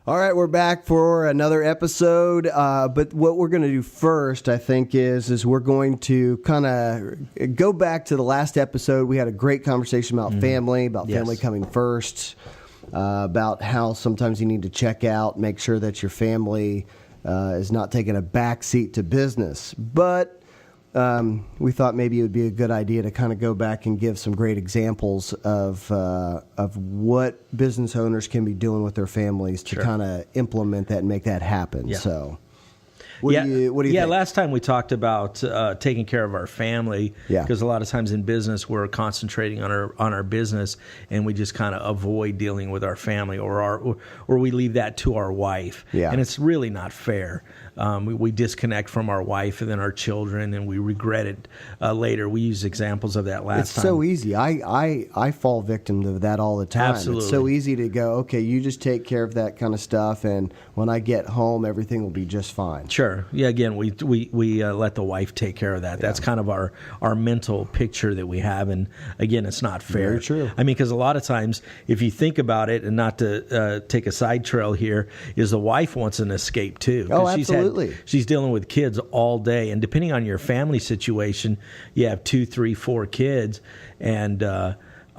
All right, we're back for another episode. But what we're going to do first, I think, is we're going to kind of go back to the last episode. We had a great conversation about family, about family coming first, about how sometimes you need to check out, make sure that your family is not taking a back seat to business. But we thought maybe it would be a good idea to kind of go back and give some great examples of what business owners can be doing with their families to kind of implement that and make that happen. Yeah. So, what do you think? Last time we talked about taking care of our family, because a lot of times in business we're concentrating on our business and we just kind of avoid dealing with our family, or we leave that to our wife, and it's really not fair. We disconnect from our wife and then our children, and we regret it later. We use examples of that last time. It's so easy. I fall victim to that all the time. Absolutely. It's so easy to go, okay, you just take care of that kind of stuff, and when I get home, everything will be just fine. Sure. Yeah. Again, we let the wife take care of that. That's kind of our mental picture that we have, and again, it's not fair. Very true. I mean, because a lot of times, if you think about it, and not to take a side trail here, is the wife wants an escape too. Oh, absolutely. She's dealing with kids all day, and depending on your family situation, you have 2, 3, 4 kids, and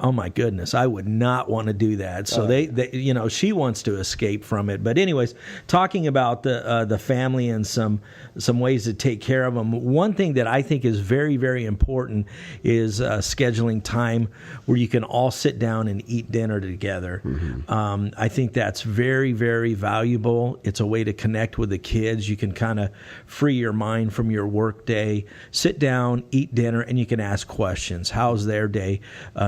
oh my goodness, I would not want to do that. So they she wants to escape from it. But anyways, talking about the family and some ways to take care of them. One thing that I think is very, very important is scheduling time where you can all sit down and eat dinner together. Mm-hmm. I think that's very, very valuable. It's a way to connect with the kids. You can kind of free your mind from your work day, sit down, eat dinner, and you can ask questions. How's their day?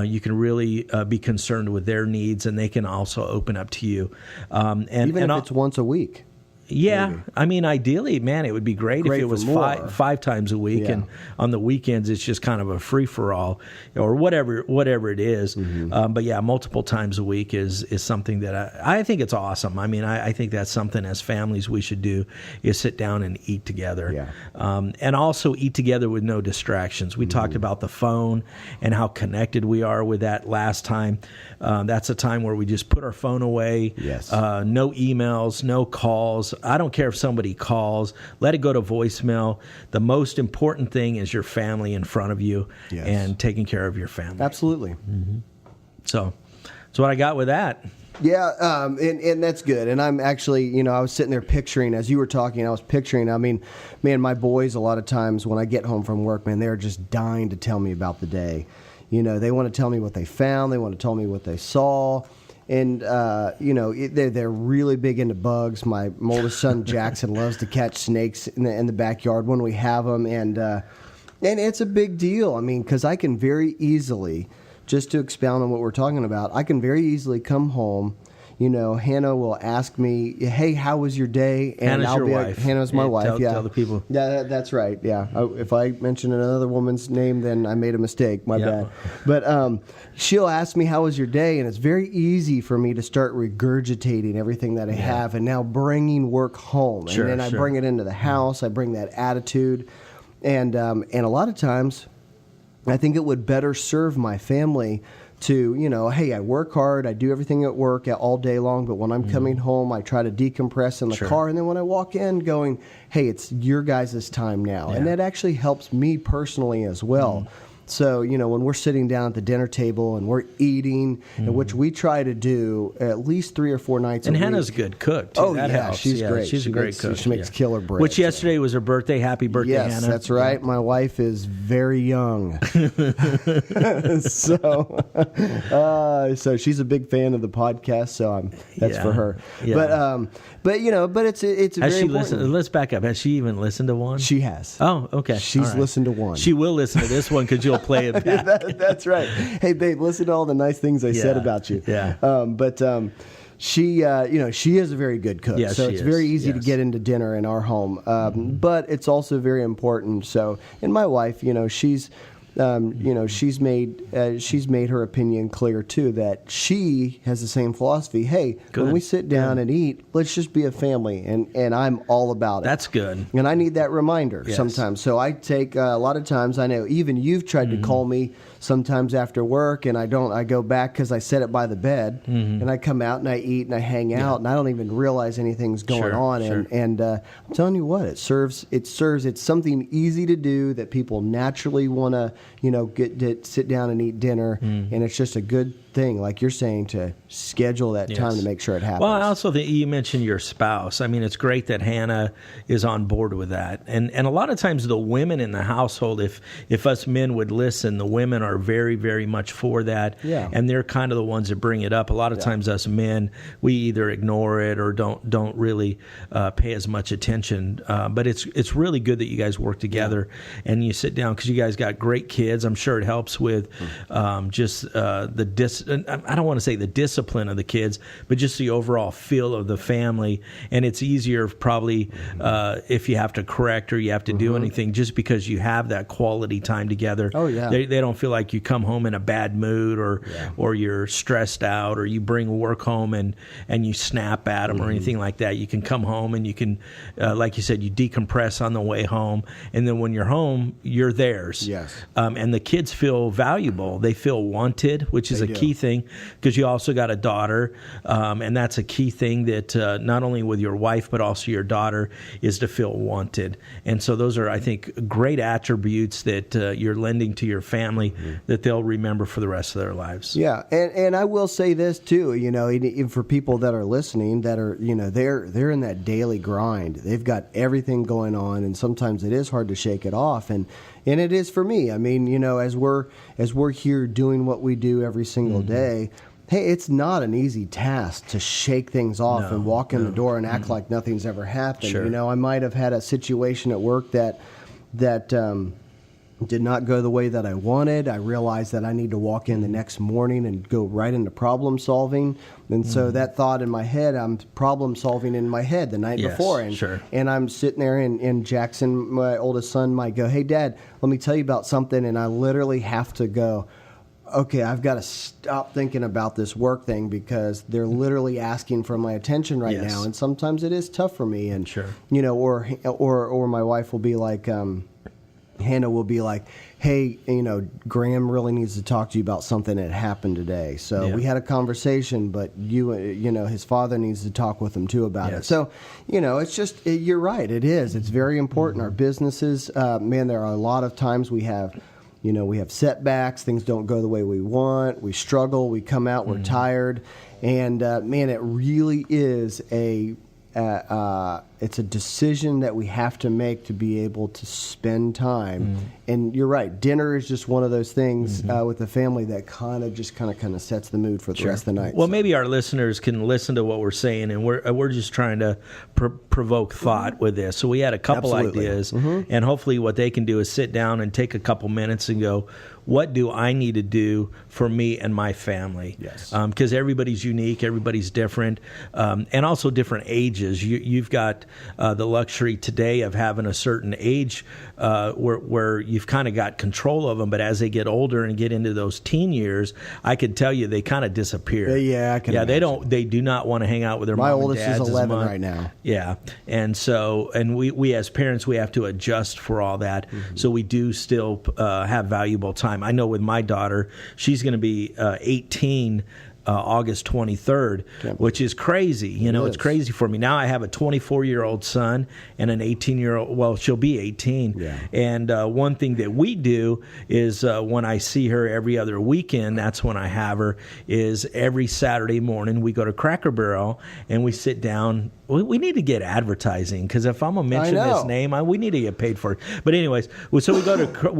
You can really be concerned with their needs, and they can also open up to you. Even if it's once a week. Yeah, maybe. I mean, ideally, man, it would be great if it was five times a week, and on the weekends it's just kind of a free for all, or whatever it is. Mm-hmm. But yeah, multiple times a week is something that I think it's awesome. I mean, I think that's something as families we should do, is sit down and eat together, and also eat together with no distractions. We talked about the phone and how connected we are with that last time. That's a time where we just put our phone away. Yes. No emails, no calls. I don't care if somebody calls. Let it go to voicemail. The most important thing is your family in front of you and taking care of your family. Absolutely. Mm-hmm. So that's what I got with that. Yeah, and that's good. And I'm actually, I was sitting there picturing, as you were talking, I was picturing, I mean, man, my boys, a lot of times when I get home from work, man, they're just dying to tell me about the day. They want to tell me what they found. They want to tell me what they saw. And, they're really big into bugs. My oldest son, Jackson, loves to catch snakes in the backyard when we have them. And it's a big deal. I mean, because I can very easily, just to expound on what we're talking about, I can very easily come home. Hannah will ask me, "Hey, how was your day?" And Hannah's your wife. Hannah's my wife. Tell the people. Yeah, that's right. Yeah, if I mention another woman's name, then I made a mistake. My bad. But she'll ask me, "How was your day?" And it's very easy for me to start regurgitating everything that I have, and now bringing work home, and then I bring it into the house. I bring that attitude, and a lot of times, I think it would better serve my family to, hey, I work hard, I do everything at work all day long, but when I'm coming home, I try to decompress in the car, and then when I walk in going, hey, it's your guys' time now. And that actually helps me personally as well. So, when we're sitting down at the dinner table and we're eating, and which we try to do at least 3 or 4 nights a week. And Hannah's a good cook, too. Oh, that helps. She's great. She's a great cook. She makes killer bread. Which yesterday was her birthday. Happy birthday, Hannah. Yes, that's right. My wife is very young. So she's a big fan of the podcast, so that's for her. Yeah. But it's very important. Let's back up. Has she even listened to one? She has. Oh, okay. She's listened to one. She will listen to this one because you'll play it back. That's right. Hey, babe, listen to all the nice things I said about you. Yeah. She, she is a very good cook. Yes, so it's very easy to get into dinner in our home. But it's also very important. So, and my wife, she's she's made her opinion clear too, that she has the same philosophy. Hey, when we sit down and eat, let's just be a family, and I'm all about it. That's good. And I need that reminder sometimes. So I take a lot of times. I know even you've tried to call me sometimes after work, and I go back because I set it by the bed, and I come out and I eat and I hang out, and I don't even realize anything's going on. And I'm telling you what, it serves. It's something easy to do that people naturally want to, get to sit down and eat dinner, and it's just a good thing, like you're saying, to schedule that time to make sure it happens. Well, I also think you mentioned your spouse. I mean, it's great that Hannah is on board with that. And a lot of times the women in the household, if us men would listen, the women are very, very much for that. Yeah. And they're kind of the ones that bring it up. A lot of times us men, we either ignore it or don't really pay as much attention. But it's really good that you guys work together and you sit down, because you guys got great kids. I'm sure it helps with just I don't want to say the discipline of the kids, but just the overall feel of the family. And it's easier probably if you have to correct or you have to do anything, just because you have that quality time together. Oh, yeah. They don't feel like you come home in a bad mood or you're stressed out, or you bring work home and you snap at them or anything like that. You can come home and you can, like you said, you decompress on the way home. And then when you're home, you're theirs. Yes. And the kids feel valuable. They feel wanted, which is a key thing, because you also got a daughter, and that's a key thing that not only with your wife but also your daughter is to feel wanted. And so those are, I think, great attributes that you're lending to your family that they'll remember for the rest of their lives. Yeah, and I will say this too, even for people that are listening, that are, they're in that daily grind. They've got everything going on, and sometimes it is hard to shake it off, and it is for me. I mean, as we're here doing what we do every single day, hey, it's not an easy task to shake things off and walk in the door and act like nothing's ever happened. Sure. I might have had a situation at work that did not go the way that I wanted. I realized that I need to walk in the next morning and go right into problem solving. And so that thought in my head, I'm problem solving in my head the night before. And I'm sitting there, and Jackson, my oldest son, might go, "Hey, Dad, let me tell you about something." And I literally have to go, okay, I've got to stop thinking about this work thing, because they're literally asking for my attention right now. And sometimes it is tough for me. And, or my wife will be like, Hannah will be like, "Hey, Graham really needs to talk to you about something that happened today. So we had a conversation, but his father needs to talk with him too about it." So, it's just, you're right. It is. It's very important. Our businesses, man, there are a lot of times we have setbacks. Things don't go the way we want. We struggle. We come out. We're tired. And, man, it really is it's a decision that we have to make to be able to spend time. And you're right. Dinner is just one of those things with the family that kind of sets the mood for the rest of the night. Well, maybe our listeners can listen to what we're saying, and we're just trying to provoke thought with this. So we had a couple ideas, and hopefully what they can do is sit down and take a couple minutes and go, what do I need to do for me and my family? Yes. Because everybody's unique, everybody's different, and also different ages. You've got the luxury today of having a certain age where you've kind of got control of them, but as they get older and get into those teen years, I can tell you they kind of disappear. Yeah, I can imagine. They do not want to hang out with their My mom oldest and dads is 11 right now. Yeah, and so, and we as parents, we have to adjust for all that. So we do still have valuable time. I know with my daughter, she's going to be 18 August 23rd, which is crazy. It's crazy for me. Now I have a 24-year-old son and an 18-year-old. Well, she'll be 18. Yeah. And one thing that we do is when I see her every other weekend, that's when I have her, is every Saturday morning we go to Cracker Barrel and we sit down. We need to get advertising, because if I'm gonna mention this name, we need to get paid for it. But anyways, so we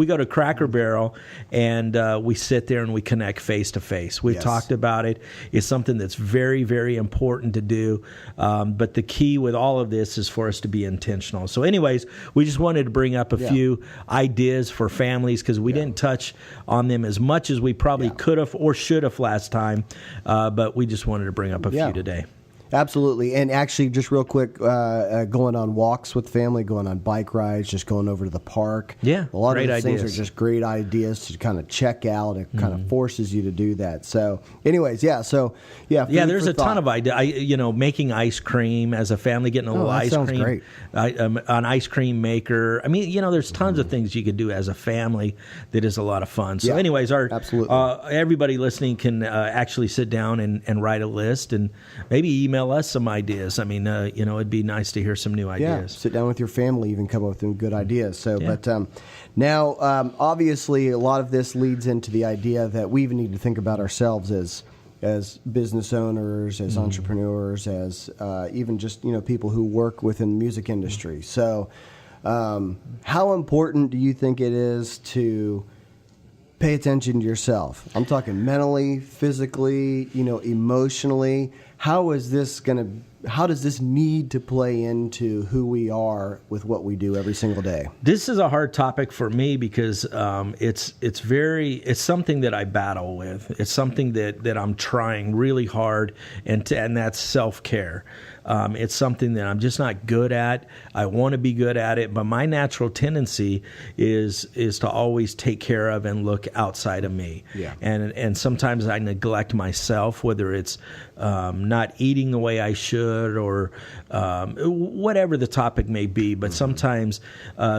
go to Cracker Barrel and we sit there and we connect face to face. We've talked about it. It's something that's very, very important to do. But the key with all of this is for us to be intentional. So anyways, we just wanted to bring up a few ideas for families, because we didn't touch on them as much as we probably could have or should have last time. But we just wanted to bring up a few today. Absolutely. And actually, just real quick, going on walks with family, going on bike rides, just going over to the park. Yeah, a lot of great these things ideas. are just great ideas to kind of check out. It kind of forces you to do that. So, anyways, yeah. So, yeah. Yeah, food there's for a ton thought. of ideas. Making ice cream as a family, getting a little that ice sounds cream, great. An ice cream maker. I mean, there's tons of things you could do as a family that is a lot of fun. So, Yeah, anyways, absolutely. Everybody listening can actually sit down and write a list and maybe email us some ideas. I mean, it'd be nice to hear some new Yeah, ideas. sit down with your family, even come up with some good ideas. So, Yeah. but now, obviously, a lot of this leads into the idea that we even need to think about ourselves as business owners, as entrepreneurs, as even just people who work within the music industry. So, how important do you think it is to pay attention to yourself? I'm talking mentally, physically, emotionally. How does this need to play into who we are with what we do every single day? This is a hard topic for me because it's something that I battle with. It's something that I'm trying really hard, and that's self-care. It's something that I'm just not good at. I want to be good at it, but my natural tendency is to always take care of and look outside of me. Yeah. And sometimes I neglect myself, whether it's not eating the way I should or whatever the topic may be. But sometimes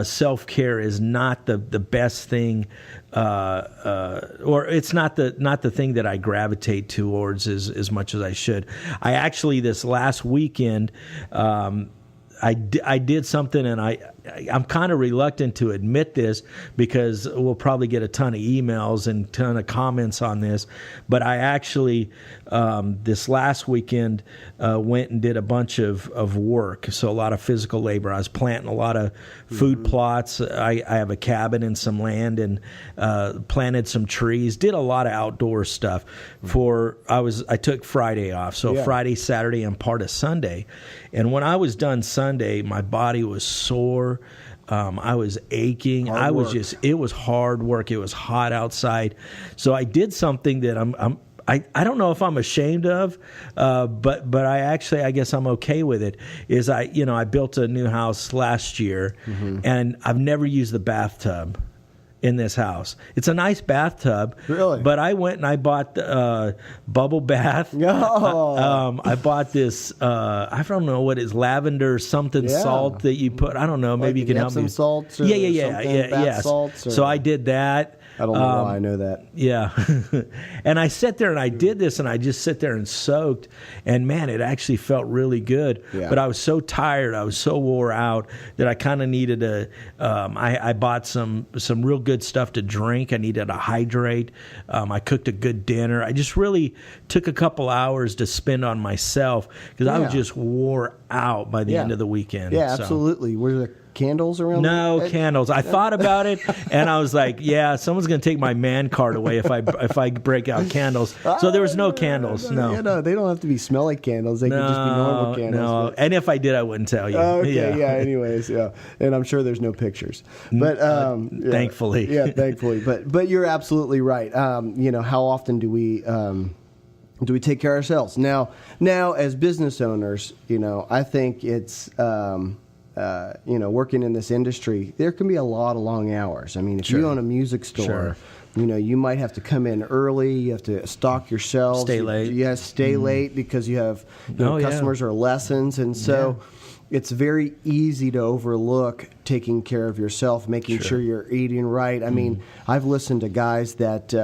self-care is not the best thing, or it's not the thing that I gravitate towards as much as I should. I actually, this last weekend, I did something, and I'm kind of reluctant to admit this because we'll probably get a ton of emails and ton of comments on this. But I actually, this last weekend, went and did a bunch of work. So a lot of physical labor. I was planting a lot of food plots. I have a cabin and some land, and planted some trees. Did a lot of outdoor stuff. I took Friday off. So Yeah. Friday, Saturday, and part of Sunday. And when I was done Sunday, my body was sore. I was aching. It was hard work. It was hot outside. So I did something that I don't know if I'm ashamed of, but I guess I'm okay with it. Is I built a new house last year, and I've never used the bathtub in this house. It's a nice bathtub. Really? But I went and I bought the bubble bath. Oh. I bought this, I don't know what it is, lavender something Yeah. salt that you put. I don't know. Maybe you can help me. Epsom salts or Yeah. something, bath salts or- So I did that. I don't know why I know that. Yeah. And I sat there and I did this, and I just sit there and soaked, and man, it actually felt really good. Yeah. But I was so tired, I was so wore out that I kind of needed I bought some real good stuff to drink. I needed to hydrate. I cooked a good dinner. I just really took a couple hours to spend on myself because I was Yeah. just wore out by the Yeah. end of the weekend. Yeah, So. absolutely. Were there candles around? No there? candles. I thought about it, and I was like, "Yeah, someone's going to take my man card away if I break out candles." So there was no candles. No, They don't have to be smelly candles. They can just be normal candles. No, but- and if I did, I wouldn't tell you. Oh, okay, yeah. Anyways, yeah, and I'm sure there's no pictures, but yeah. Thankfully. yeah, thankfully. But you're absolutely right. How often do we take care of ourselves? Now, as business owners, I think it's. Working in this industry, there can be a lot of long hours. I mean, if Sure. you own a music store, Sure. you might have to come in early. You have to stock your shelves. Stay late. Yes, stay late because you have Oh, yeah. customers or lessons, and so it's very easy to overlook taking care of yourself, making sure you're eating right. I mean, I've listened to guys that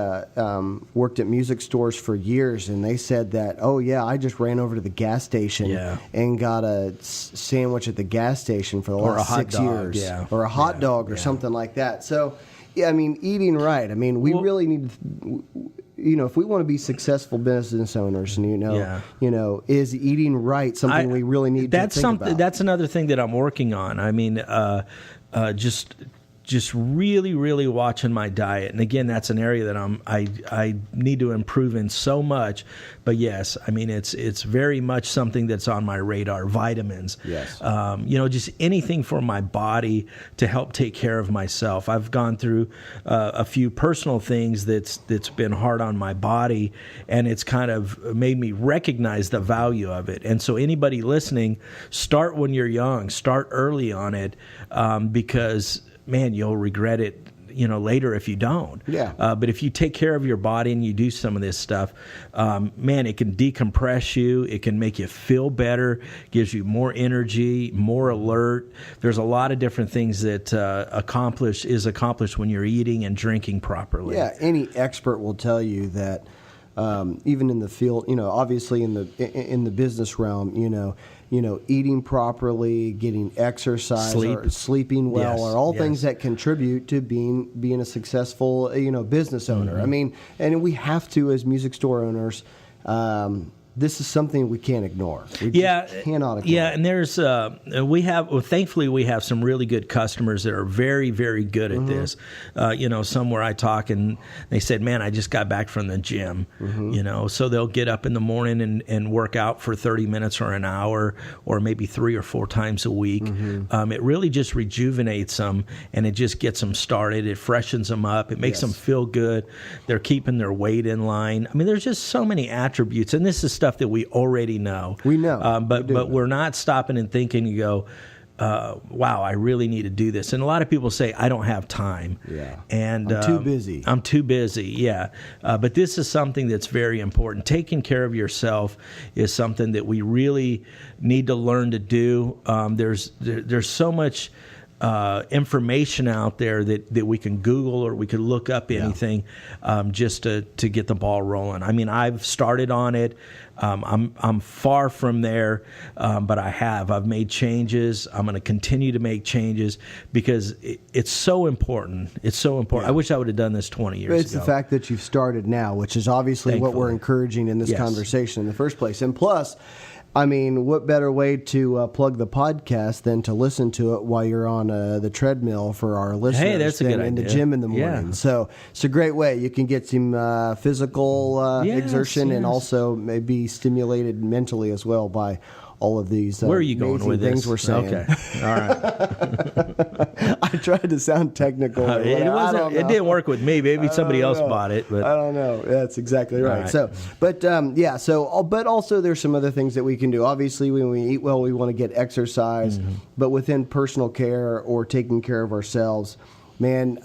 worked at music stores for years, and they said that, oh yeah, I just ran over to the gas station Yeah. and got a sandwich at the gas station for the Or a last hot 6 dog, years, yeah. or a hot Yeah, dog, or yeah. something like that. So, yeah, I mean, eating right. I mean, we really need to. If we want to be successful business owners, and Yeah. is eating right something we really need to think about? That's another thing that I'm working on. I mean, just just really, really watching my diet. And again, that's an area that I need to improve in so much. But yes, I mean, it's very much something that's on my radar. Vitamins, Yes. Just anything for my body to help take care of myself. I've gone through a few personal things that's been hard on my body, and it's kind of made me recognize the value of it. And so anybody listening, start when you're young, start early on it, because man, you'll regret it, later if you don't. Yeah. But if you take care of your body and you do some of this stuff, man, it can decompress you. It can make you feel better, gives you more energy, more alert. There's a lot of different things that is accomplished when you're eating and drinking properly. Yeah, any expert will tell you that even in the field, obviously in the business realm, eating properly, getting exercise, or sleeping well, Yes, are all yes. things that contribute to being a successful, business owner. Mm-hmm. I mean, and we have to, as music store owners. This is something we can't ignore. We just cannot ignore. Yeah, and there's thankfully we have some really good customers that are very, very good at this. Some where I talk and they said, "Man, I just got back from the gym." So they'll get up in the morning and work out for 30 minutes or an hour, or maybe 3 or 4 times a week. It really just rejuvenates them, and it just gets them started. It freshens them up. It makes them feel good. They're keeping their weight in line. I mean, there's just so many attributes, and this is stuff that we already know. We know. But we're not stopping and thinking, you go, wow, I really need to do this. And a lot of people say, I don't have time. Yeah. And I'm too busy. I'm too busy, yeah. But this is something that's very important. Taking care of yourself is something that we really need to learn to do. There's so much information out there that we can Google, or we could look up anything just to get the ball rolling. I mean, I've started on it. I'm far from there, but I've made changes. I'm going to continue to make changes because it's so important. It's so important. Yeah. I wish I would have done this 20 years But it's ago. the fact that you've started now, which is obviously what we're Thankfully. encouraging in this Yes. conversation in the first place. And plus, I mean, what better way to plug the podcast than to listen to it while you're on the treadmill for our listeners? that's a than good in the idea. gym in the morning. Yeah. So it's a great way. You can get some physical Yes, exertion and yes. also maybe stimulated mentally as well by all of these Where are you going amazing with things this? we're saying. Okay, all right. I tried to sound technical. or It whatever. I don't wasn't. It know. didn't work with me. Maybe somebody else know. bought it, but I don't know. That's exactly right. right. So, but but also there's some other things that we can do. Obviously, when we eat well, we want to get exercise, but within personal care or taking care of ourselves, man,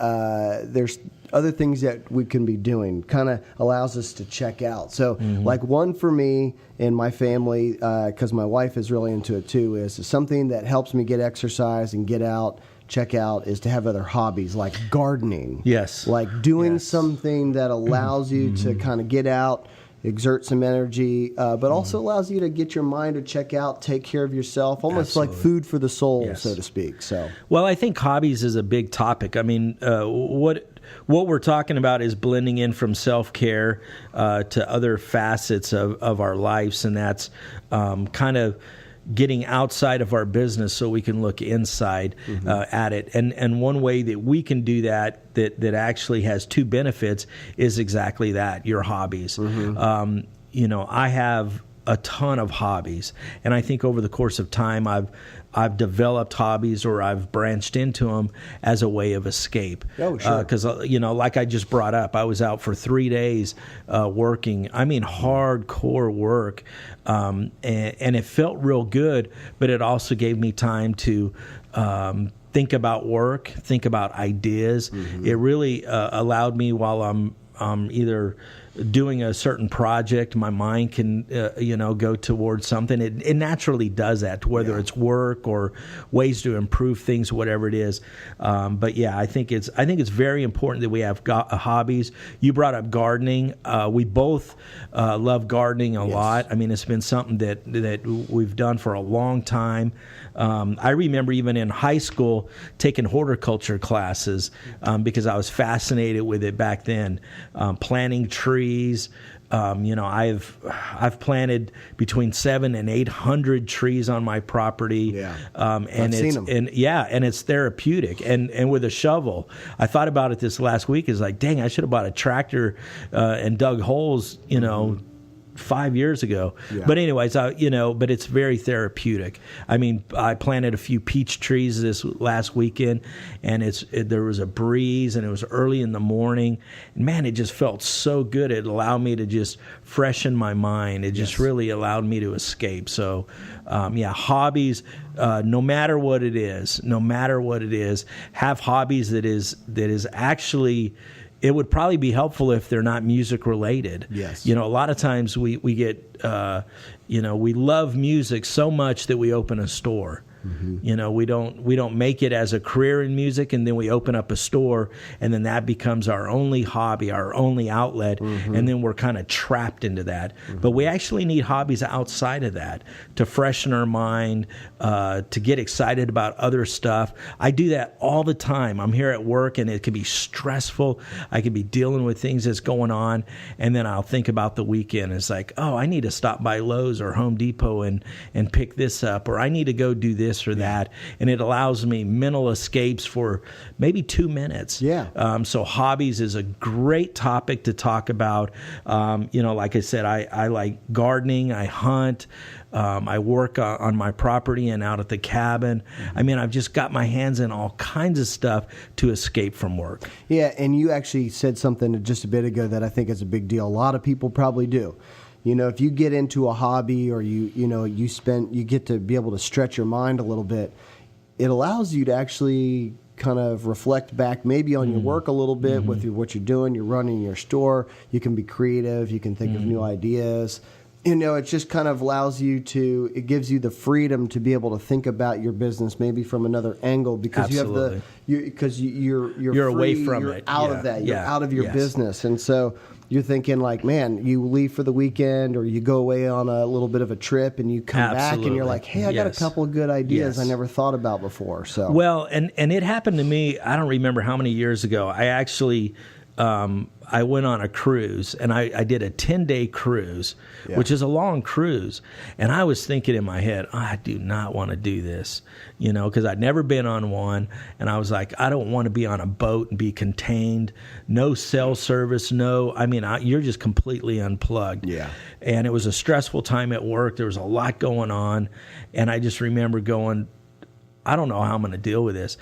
there's other things that we can be doing. Kind of allows us to check out. So, like one for me and my family, because my wife is really into it too, is something that helps me get exercise and get out. Check out is to have other hobbies like gardening. Yes. Like doing Yes. something that allows you to kind of get out, exert some energy, but also allows you to get your mind to check out, take care of yourself, almost like food for the soul, Yes. so to speak. So, Well, I think hobbies is a big topic. I mean, what we're talking about is blending in from self-care to other facets of our lives, and that's kind of getting outside of our business so we can look inside at it. And one way that we can do that actually has 2 benefits is exactly that, your hobbies. I have a ton of hobbies, and I think over the course of time I've developed hobbies, or I've branched into them as a way of escape. Oh, sure. Because like I just brought up, I was out for 3 days working. I mean, hardcore work, and it felt real good. But it also gave me time to think about work, think about ideas. It really allowed me, while I'm either doing a certain project, my mind can go towards something. It naturally does that, whether it's work or ways to improve things, whatever it is. But yeah, I think it's very important that we have hobbies. You brought up gardening. We both love gardening a lot. I mean, it's been something that we've done for a long time. I remember even in high school taking horticulture classes because I was fascinated with it back then. Planting trees, trees. I've planted between 700 and 800 trees on my property. Yeah. And I've seen them. and it's therapeutic. And with a shovel, I thought about it this last week. Is like, dang, I should have bought a tractor and dug holes. 5 years ago. Yeah. But anyways, but it's very therapeutic. I mean, I planted a few peach trees this last weekend, and there was a breeze, and it was early in the morning. And man, it just felt so good. It allowed me to just freshen my mind. It just really allowed me to escape. So, hobbies, no matter what it is, have hobbies that is actually. It would probably be helpful if they're not music related. Yes. A lot of times we get, we love music so much that we open a store. Mm-hmm. We don't make it as a career in music, and then we open up a store, and then that becomes our only hobby, our only outlet, and then we're kind of trapped into that. But we actually need hobbies outside of that to freshen our mind, to get excited about other stuff. I do that all the time. I'm here at work, and it can be stressful. I could be dealing with things that's going on, and then I'll think about the weekend. It's like, oh, I need to stop by Lowe's or Home Depot and pick this up, or I need to go do this or that, and it allows me mental escapes for maybe 2 minutes. Yeah. So hobbies is a great topic to talk about. Like I said, I like gardening, I hunt, I work on my property and out at the cabin. I mean, I've just got my hands in all kinds of stuff to escape from work. Yeah, and you actually said something just a bit ago that I think is a big deal. A lot of people probably do. If you get into a hobby or you get to be able to stretch your mind a little bit, it allows you to actually kind of reflect back maybe on your work a little bit with what you're doing. You're running your store. You can be creative. You can think of new ideas. It just kind of allows you it gives you the freedom to be able to think about your business maybe from another angle because Absolutely. you're You're away free, from you're it. out Yeah. of that. You're Yeah. out of your Yes. business. And so you're thinking like, man, you leave for the weekend or you go away on a little bit of a trip and you come back and you're Absolutely. like, hey, I got a Yes. couple of good ideas Yes. I never thought about before. So Well, and it happened to me, I don't remember how many years ago. I actually I went on a cruise, and I did a 10-day cruise, which is a long cruise. And I was thinking in my head, I do not want to do this, because I'd never been on one. And I was like, I don't want to be on a boat and be contained, no cell service, you're just completely unplugged. Yeah. And it was a stressful time at work. There was a lot going on. And I just remember going, I don't know how I'm going to deal with this.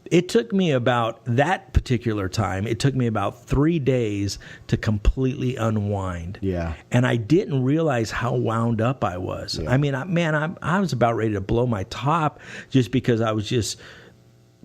It took me about that particular time, it took me about 3 days to completely unwind. Yeah. And I didn't realize how wound up I was. Yeah. I mean, I was about ready to blow my top just because I was just,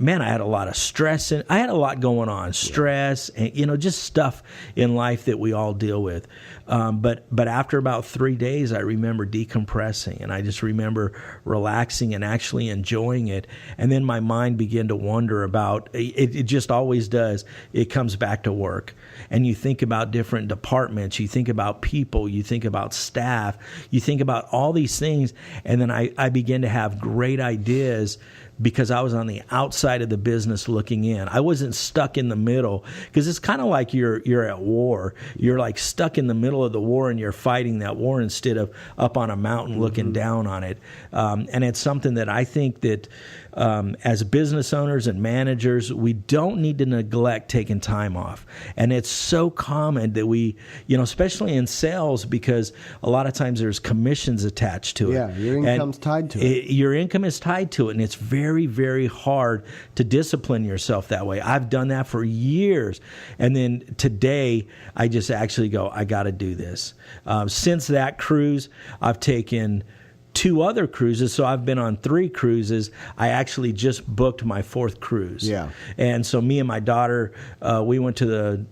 I had a lot of stress and I had a lot going on, stress and, just stuff in life that we all deal with. But after about 3 days, I remember decompressing and I just remember relaxing and actually enjoying it. And then my mind began to wonder about it just always does. It comes back to work and you think about different departments. You think about people, you think about staff, you think about all these things. And then I began to have great ideas because I was on the outside of the business looking in. I wasn't stuck in the middle because it's kind of like you're at war. You're like stuck in the middle of the war and you're fighting that war instead of up on a mountain looking down on it. And it's something that I think that as business owners and managers, we don't need to neglect taking time off. And it's so common that we, especially in sales, because a lot of times there's commissions attached to it. Yeah, your income's tied to it. Your income is tied to it, and it's very, very hard to discipline yourself that way. I've done that for years. And then today, I just actually go, I got to do this. Since that cruise, I've taken 2 other cruises, so I've been on 3 cruises. I actually just booked my 4th cruise. Yeah. And so me and my daughter, we went to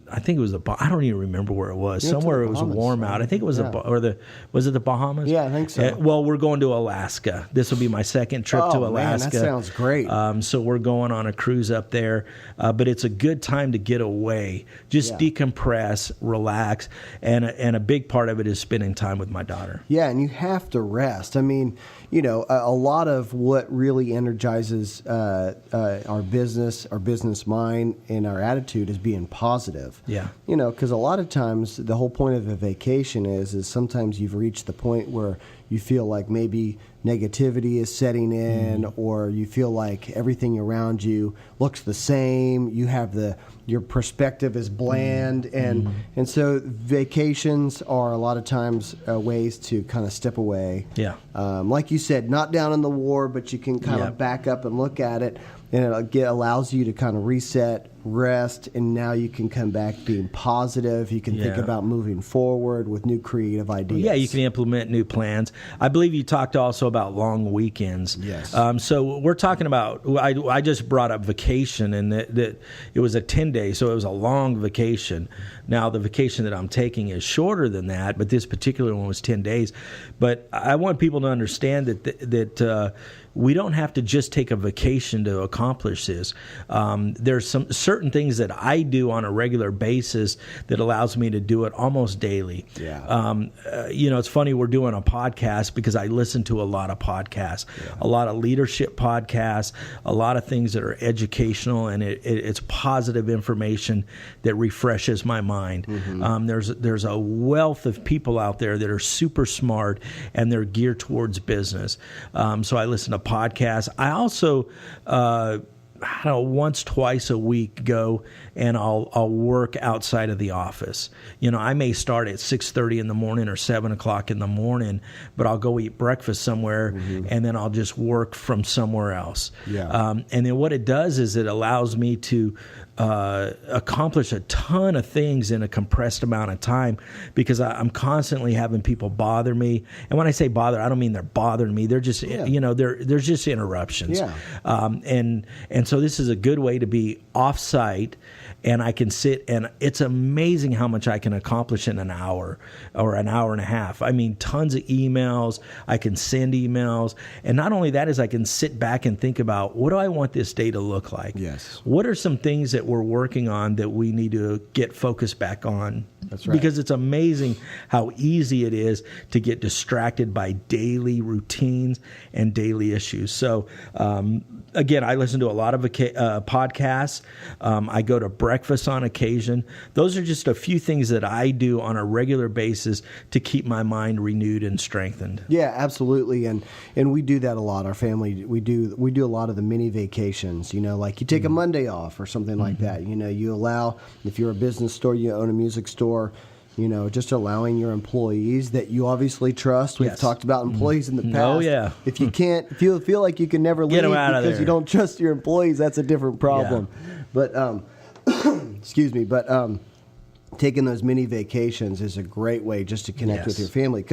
I think it was I don't even remember where it was. Somewhere it was warm out. I think it was was it the Bahamas? Yeah, I think so. Well, we're going to Alaska. This will be my 2nd trip to Alaska. Man, that sounds great. So we're going on a cruise up there, but it's a good time to get away, just decompress, relax, and a big part of it is spending time with my daughter. Yeah, and you have to rest. I mean, a lot of what really energizes our business mind, and our attitude is being positive. Yeah. You know, because a lot of times the whole point of a vacation is sometimes you've reached the point where you feel like maybe negativity is setting in, or you feel like everything around you looks the same. You have your perspective is bland, and so vacations are a lot of times ways to kind of step away. Yeah. Like you said, not down in the war, but you can kind of back up and look at it, and it allows you to kind of reset, rest, and now you can come back being positive. You can think about moving forward with new creative ideas. Yeah, you can implement new plans. I believe you talked also about long weekends. Yes. So we're talking about, I just brought up vacation, and that it was a 10-day, so it was a long vacation. Now, the vacation that I'm taking is shorter than that, but this particular one was 10 days. But I want people to understand that we don't have to just take a vacation to accomplish this. There's some certain things that I do on a regular basis that allows me to do it almost daily. Yeah. You know, it's funny, we're doing a podcast because I listen to a lot of podcasts, a lot of leadership podcasts, a lot of things that are educational, and it's positive information that refreshes my mind. There's a wealth of people out there that are super smart, and they're geared towards business. So I listen to podcasts. I also I don't know, once, twice a week go and I'll work outside of the office. You know, I may start at 6:30 in the morning or 7 o'clock in the morning, but I'll go eat breakfast somewhere and then I'll just work from somewhere else. Yeah. And then what it does is it allows me to accomplish a ton of things in a compressed amount of time, because I'm constantly having people bother me. And when I say bother, I don't mean they're bothering me. They're just, you know, there's just interruptions. Yeah. And so this is a good way to be off-site, and I can sit, and it's amazing how much I can accomplish in an hour or an hour and a half. I mean, tons of emails. I can send emails. And not only that, is I can sit back and think about, what do I want this day to look like? Yes. What are some things that we're working on that we need to get focused back on? That's right. Because it's amazing how easy it is to get distracted by daily routines and daily issues. So, again, I listen to a lot of podcasts. I go to breakfast on occasion. Those are just a few things that I do on a regular basis to keep my mind renewed and strengthened. Yeah, absolutely, and we do that a lot. Our family, we do a lot of the mini vacations. You know, like you take a Monday off or something like that. You know, you allow, if you're a business store, you own a music store, you know, just allowing your employees that you obviously trust. We've talked about employees in the past. Oh, yeah. If you can't feel like you can never leave them out of because there. you don't trust your employees, that's a different problem. But excuse me, but taking those mini vacations is a great way just to connect with your family.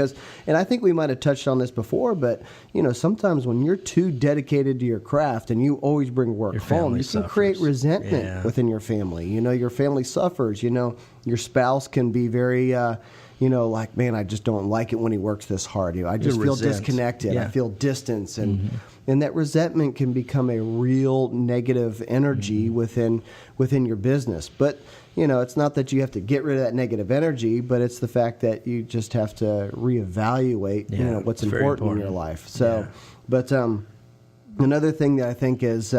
And I think we might have touched on this before, but you know, sometimes when you're too dedicated to your craft and you always bring work home, you can create resentment within your family. You know, your family suffers. You know, your spouse can be very, you know, like, man, I just don't like it when he works this hard. You know, I just feel disconnected. I feel distance, and that resentment can become a real negative energy within your business. But you know, it's not that you have to get rid of that negative energy, but it's the fact that you just have to reevaluate, you know, what's important in your life. So, but another thing that I think is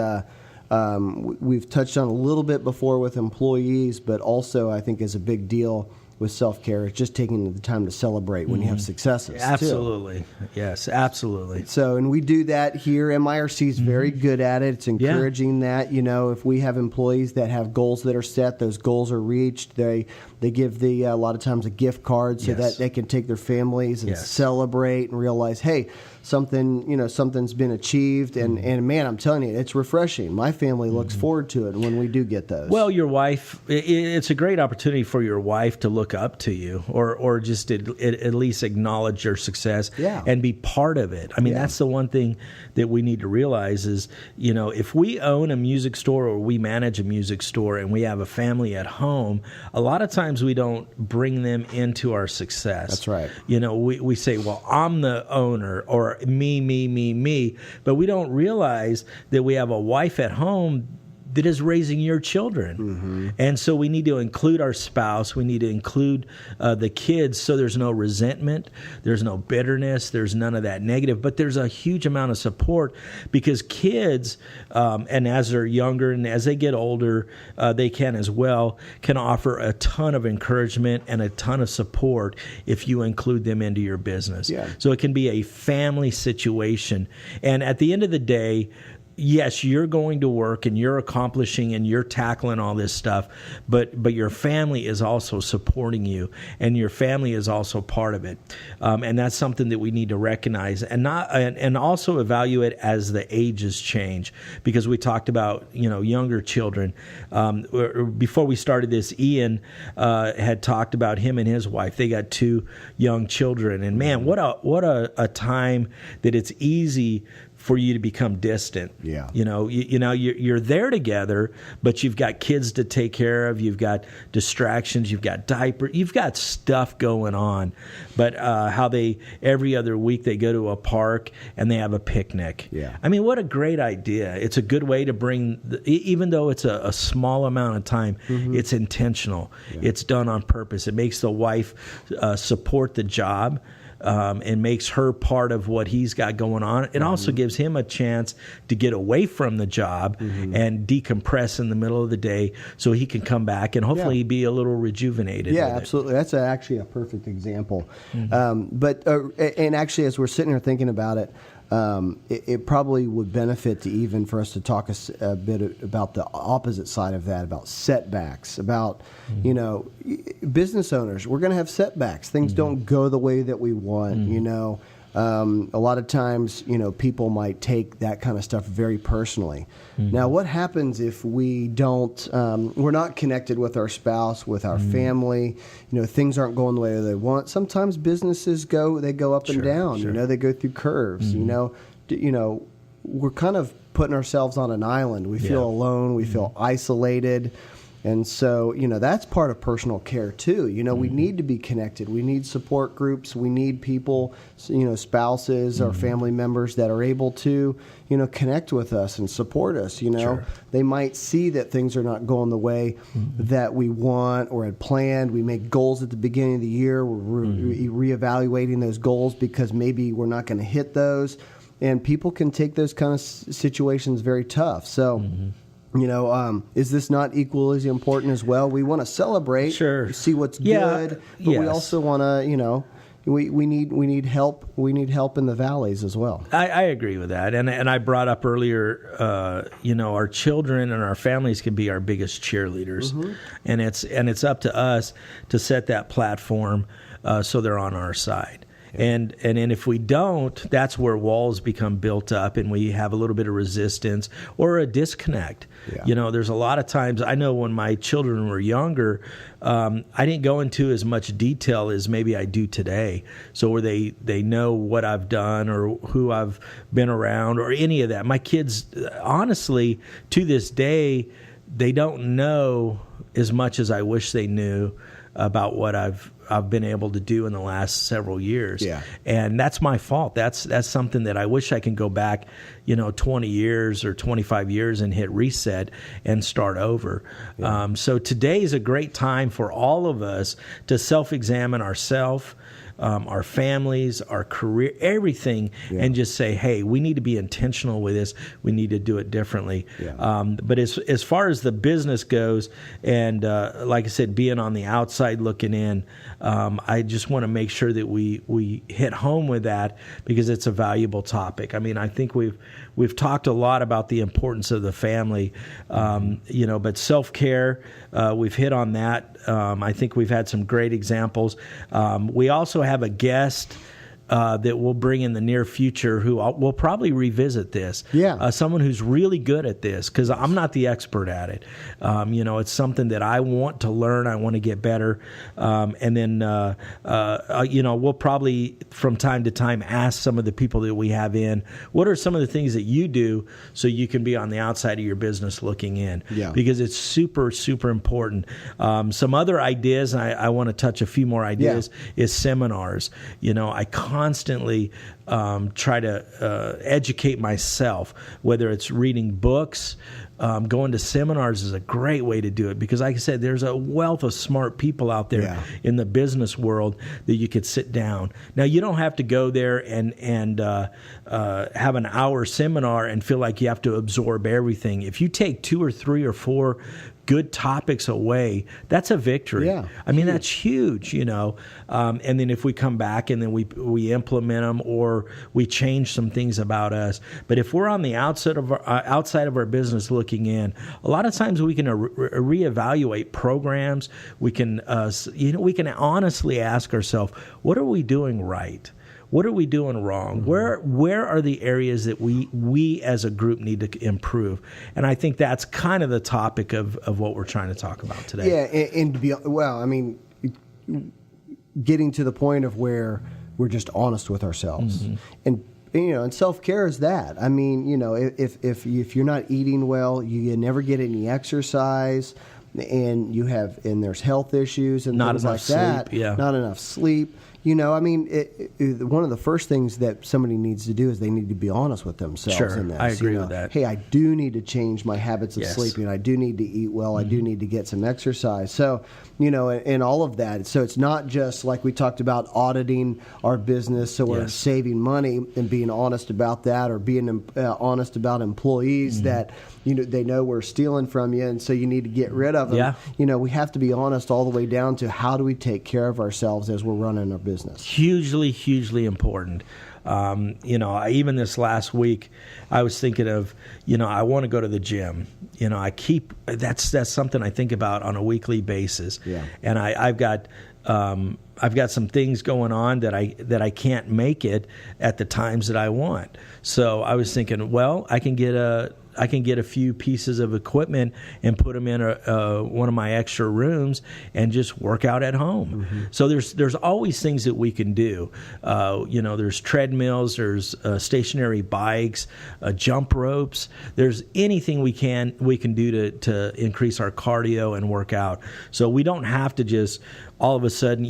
we've touched on a little bit before with employees, but also I think is a big deal with self-care is just taking the time to celebrate when you have successes. Absolutely. Too. Yes, absolutely. So, and we do that here. MIRC is very good at it. It's encouraging that, you know, if we have employees that have goals that are set, those goals are reached, they give a lot of times a gift card so that they can take their families and celebrate and realize, hey, something's been achieved, and man, I'm telling you, it's refreshing. My family looks forward to it when we do get those. Well, your wife, it's a great opportunity for your wife to look up to you, or just at least acknowledge your success and be part of it. I mean, that's the one thing that we need to realize is, you know, if we own a music store or we manage a music store and we have a family at home, a lot of times we don't bring them into our success. That's right. You know, we say, well, I'm the owner, or me, but we don't realize that we have a wife at home that is raising your children. And so we need to include our spouse. We need to include the kids, so there's no resentment, there's no bitterness, there's none of that negative. But there's a huge amount of support, because kids, and as they're younger and as they get older, they can as well, can offer a ton of encouragement and a ton of support if you include them into your business. Yeah. So it can be a family situation. And at the end of the day, yes, you're going to work and you're accomplishing and you're tackling all this stuff, but your family is also supporting you, and your family is also part of it. And that's something that we need to recognize, and also evaluate as the ages change, because we talked about, younger children. Before we started this, Ian had talked about him and his wife. They got 2 young children, and man, what a time that it's easy for you to become distant. Yeah. You're there together, but you've got kids to take care of. You've got distractions. You've got diapers. You've got stuff going on. But how every other week they go to a park and they have a picnic. Yeah. I mean, what a great idea. It's a good way to bring, even though it's a small amount of time, it's intentional. Yeah. It's done on purpose. It makes the wife support the job. And makes her part of what he's got going on. It also gives him a chance to get away from the job and decompress in the middle of the day, so he can come back and hopefully be a little rejuvenated. Yeah, absolutely. That's actually a perfect example. But actually, as we're sitting here thinking about it, it probably would benefit for us to talk a bit about the opposite side of that, about setbacks, about, business owners. We're going to have setbacks. Things don't go the way that we want, A lot of times, people might take that kind of stuff very personally. Now, what happens if we don't, we're not connected with our spouse, with our family, things aren't going the way they want. Sometimes businesses go up and down, they go through curves, we're kind of putting ourselves on an island. We feel alone, we feel isolated. And so, that's part of personal care too. We need to be connected. We need support groups. We need people, spouses or family members that are able to, connect with us and support us. They might see that things are not going the way that we want or had planned. We make goals at the beginning of the year. We're reevaluating those goals because maybe we're not going to hit those. And people can take those kind of situations very tough. So, is this not equally as important as well? We want to celebrate, see what's good, but we also want to, we need help. We need help in the valleys as well. I agree with that, and I brought up earlier, our children and our families can be our biggest cheerleaders, and it's up to us to set that platform so they're on our side. And if we don't, that's where walls become built up, and we have a little bit of resistance or a disconnect. Yeah. There's a lot of times, I know when my children were younger, I didn't go into as much detail as maybe I do today. So where they know what I've done or who I've been around or any of that. My kids, honestly, to this day, they don't know as much as I wish they knew about what I've been able to do in the last several years. Yeah. And that's my fault. That's something that I wish I can go back, 20 years or 25 years and hit reset and start over. Yeah. So today is a great time for all of us to self-examine ourselves, our families, our career, everything, and just say, hey, we need to be intentional with this. We need to do it differently. Yeah. But as far as the business goes, and like I said, being on the outside looking in, I just want to make sure that we hit home with that because it's a valuable topic. I mean, I think we've talked a lot about the importance of the family, but self-care, we've hit on that. I think we've had some great examples. We also have a guest that we'll bring in the near future who will probably revisit this. Yeah. Someone who's really good at this because I'm not the expert at it. It's something that I want to learn. I want to get better. And then, we'll probably from time to time ask some of the people that we have in, what are some of the things that you do so you can be on the outside of your business looking in? Yeah. Because it's super, super important. Some other ideas, and I want to touch a few more ideas, is seminars. I constantly try to educate myself, whether it's reading books. Going to seminars is a great way to do it because, like I said, there's a wealth of smart people out there in the business world that you could sit down. Now, you don't have to go there and have an hour seminar and feel like you have to absorb everything. If you take 2 or 3 or 4 good topics away, that's a victory. Yeah, I mean, that's huge, you know. And then if we come back and then we implement them or we change some things about us. But if we're on the outside of our business looking in, a lot of times we can reevaluate programs. We can, we can honestly ask ourselves, what are we doing right? What are we doing wrong? Mm-hmm. Where are the areas that we as a group need to improve? And I think that's kind of the topic of what we're trying to talk about today. Yeah, and to be well, I mean, getting to the point of where we're just honest with ourselves, and and self-care is that. I mean, if you're not eating well, you never get any exercise, and there's health issues and not things enough like that. Sleep, yeah. Not enough sleep. I mean, one of the first things that somebody needs to do is they need to be honest with themselves. Sure, in this. I agree with that. Hey, I do need to change my habits of sleeping. I do need to eat well. I do need to get some exercise. So, and all of that. So it's not just like we talked about auditing our business, so we're saving money and being honest about that, or being honest about employees that they know we're stealing from you, and so you need to get rid of them. Yeah. We have to be honest all the way down to how do we take care of ourselves as we're running our business. Hugely, hugely important. Even this last week, I was thinking of, I want to go to the gym. That's something I think about on a weekly basis. Yeah. And I've got some things going on that I can't make it at the times that I want. So I was thinking, well, I can get a few pieces of equipment and put them in one of my extra rooms and just work out at home. Mm-hmm. So there's always things that we can do. There's treadmills, there's stationary bikes, jump ropes. There's anything we can do to increase our cardio and work out. So we don't have to just all of a sudden,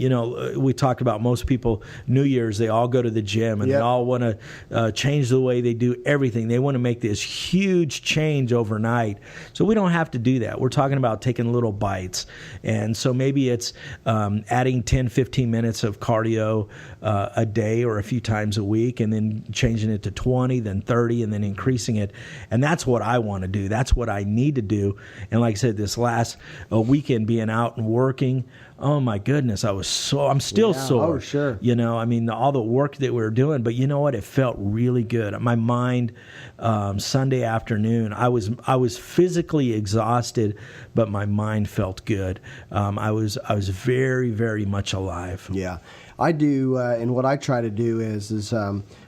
we talk about most people, New Year's, they all go to the gym and they all want to change the way they do everything. They want to make this huge change overnight. So we don't have to do that. We're talking about taking little bites. And so maybe it's adding 10, 15 minutes of cardio a day or a few times a week, and then changing it to 20, then 30, and then increasing it. And that's what I want to do. That's what I need to do. And like I said, this last weekend being out and working, oh my goodness, I'm still sore. Oh, sure. All the work that we were doing, but you know what? It felt really good. My mind, Sunday afternoon, I was physically exhausted, but my mind felt good. I was very, very much alive. Yeah, I do. And what I try to do is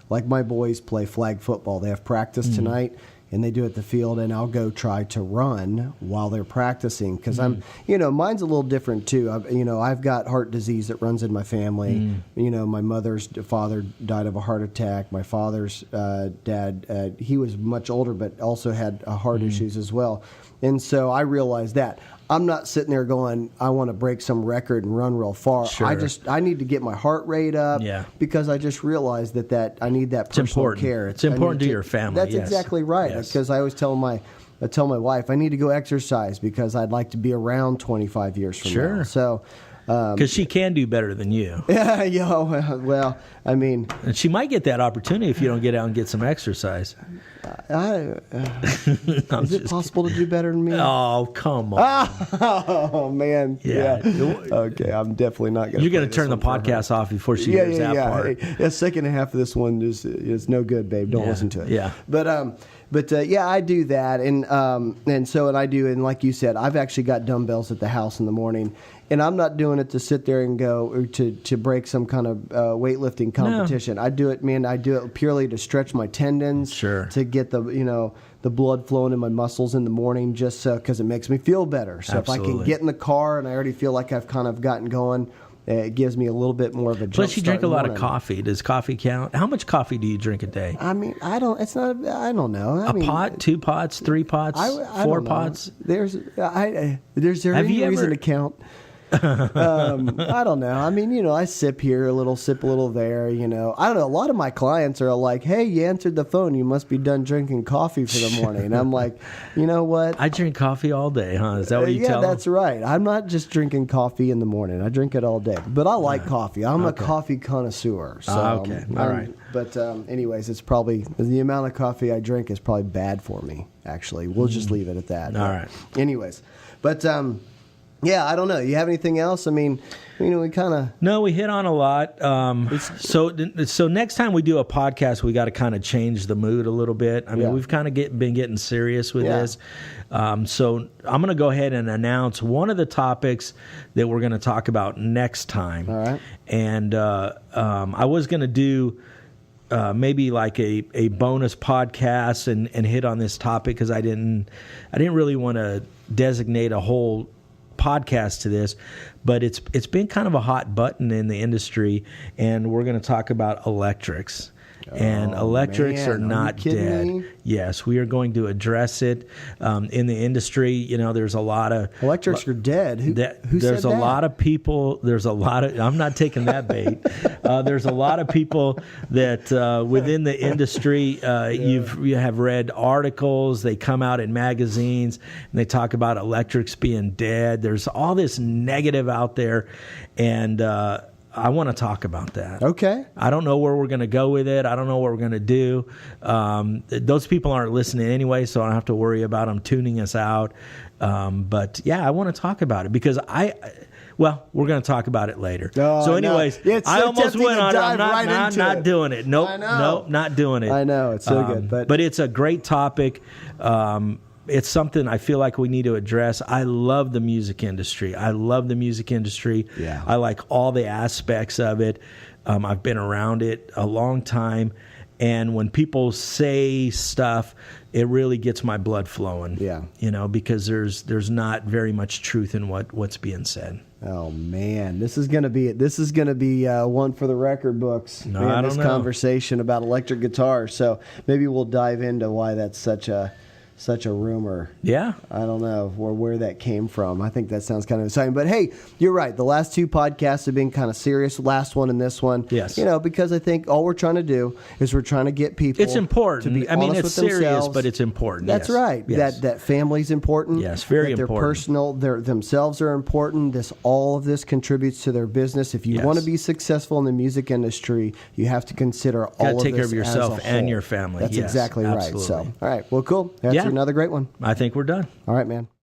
like my boys play flag football. They have practice tonight. And they do it at the field, and I'll go try to run while they're practicing because mine's a little different too. I've got heart disease that runs in my family. My mother's father died of a heart attack. My father's dad, he was much older, but also had heart issues as well. And so I realized that. I'm not sitting there going, I want to break some record and run real far. Sure. I need to get my heart rate up because I just realized that I need that personal care. It's important to your family. That's exactly right. Because I always tell my wife, I need to go exercise because I'd like to be around 25 years from now. So, because she can do better than you. Well, I mean, and she might get that opportunity if you don't get out and get some exercise. Is it possible to do better than me? Oh, come on. Oh, man. Yeah. Okay, I'm definitely not going to. You're going to turn the podcast off before she hears that part. Hey, the second half of this one is no good, babe. Don't listen to it. Yeah. But I do that, and I do, and like you said, I've actually got dumbbells at the house in the morning. And I'm not doing it to sit there and go or to break some kind of weightlifting competition. No. I do it purely to stretch my tendons, to get the blood flowing in my muscles in the morning, just because it makes me feel better. So Absolutely. if I can get in the car and I already feel like I've kind of gotten going, it gives me a little bit more of a jump. Plus, you drink a lot of coffee. Does coffee count? How much coffee do you drink a day? I mean, I don't know. Pot, 2 pots, 3 pots, 4 pots? There's any reason to count? I don't know. I mean, I sip here a little, sip a little there. I don't know. A lot of my clients are like, "Hey, you answered the phone. You must be done drinking coffee for the morning." And I'm like, you know what? I drink coffee all day, huh? Is that what you yeah, tell them? that's right. I'm not just drinking coffee in the morning. I drink it all day. But I like coffee. I'm a coffee connoisseur. So, okay. All right. But anyways, it's probably the amount of coffee I drink is probably bad for me. Actually, we'll just leave it at that. All right. Anyways, but yeah, I don't know. You have anything else? I mean, we kind of. No, we hit on a lot. So next time we do a podcast, we got to kind of change the mood a little bit. I mean, we've kind of been getting serious with this. So I'm going to go ahead and announce one of the topics that we're going to talk about next time. All right. And I was going to do maybe like a bonus podcast and hit on this topic because I didn't really want to designate a whole podcast to this, but it's been kind of a hot button in the industry, and we're going to talk about electrics. And electrics are not dead. Me? Yes, we are going to address it in the industry. There's a lot of electrics are dead. Who there's said a that? lot of people. There's a lot of. I'm not taking that bait. There's a lot of people that within the industry. You have read articles. They come out in magazines and they talk about electrics being dead. There's all this negative out there, and I want to talk about that. Okay. I don't know where we're going to go with it. I don't know what we're going to do. Those people aren't listening anyway, so I don't have to worry about them tuning us out. But yeah, I want to talk about it because we're going to talk about it later. Oh, so anyways, no. It's so I almost went on it. I'm not doing it. Nope, not doing it. I know. It's so good. But it's a great topic. It's something I feel like we need to address. I love the music industry. Yeah. I like all the aspects of it. I've been around it a long time. And when people say stuff, it really gets my blood flowing. Yeah. Because there's not very much truth in what's being said. Oh man, this is gonna be one for the record books. No, man, I don't this know. Conversation about electric guitars. So maybe we'll dive into why that's such a rumor. Yeah. I don't know where that came from. I think that sounds kind of exciting. But hey, you're right. The last two podcasts have been kind of serious. Last one and this one. Yes. Because I think all we're trying to do is we're trying to get people. It's important. To be I mean, honest it's with serious, themselves. but it's important. That's yes. right. Yes. That family's important. Yes, very that important. Their personal, themselves are important. All of this contributes to their business. If you want to be successful in the music industry, you have to consider all of this. Take care of yourself as a and whole. your family. That's Yes, exactly absolutely. right. So, all right. Well, cool. That's another great one. I think we're done. All right, man.